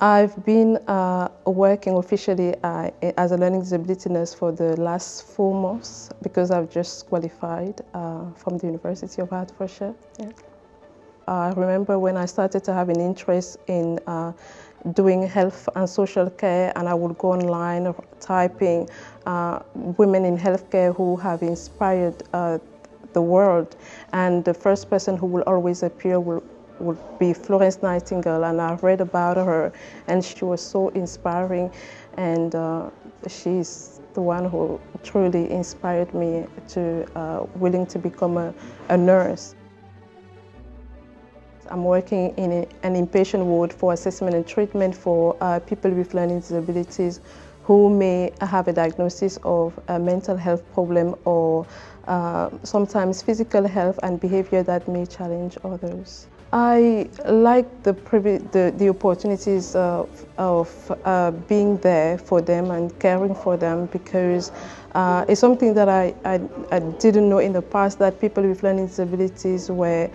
I've been working officially as a learning disability nurse for the last 4 months because I've just qualified from the University of Hertfordshire. Yeah. I remember when I started to have an interest in doing health and social care, and I would go online typing women in healthcare who have inspired the world, and the first person who will always appear would be Florence Nightingale, and I read about her, and she was so inspiring, and she's the one who truly inspired me to willing to become a nurse. I'm working in an inpatient ward for assessment and treatment for people with learning disabilities who may have a diagnosis of a mental health problem or sometimes physical health and behavior that may challenge others. I like the opportunities of being there for them and caring for them, because it's something that I didn't know in the past, that people with learning disabilities were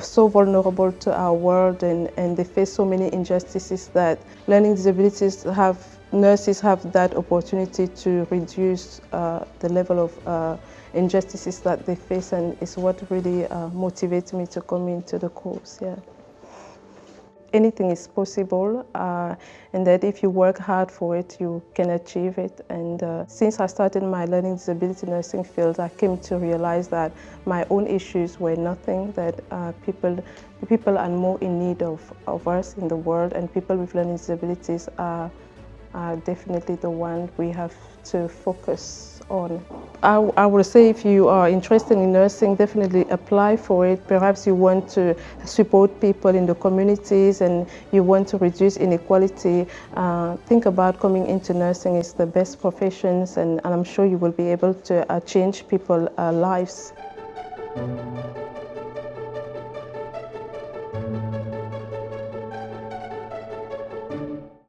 so vulnerable to our world, and they face so many injustices that learning disabilities nurses have that opportunity to reduce the level of injustices that they face, and it's what really motivates me to come into the course. Yeah. Anything is possible, and that if you work hard for it, you can achieve it. And since I started my learning disability nursing field, I came to realize that my own issues were nothing, that people are more in need of us in the world, and people with learning disabilities are definitely the one we have to focus on. I would say if you are interested in nursing, definitely apply for it. Perhaps you want to support people in the communities and you want to reduce inequality. Think about coming into nursing. It's the best professions, and I'm sure you will be able to change people's lives.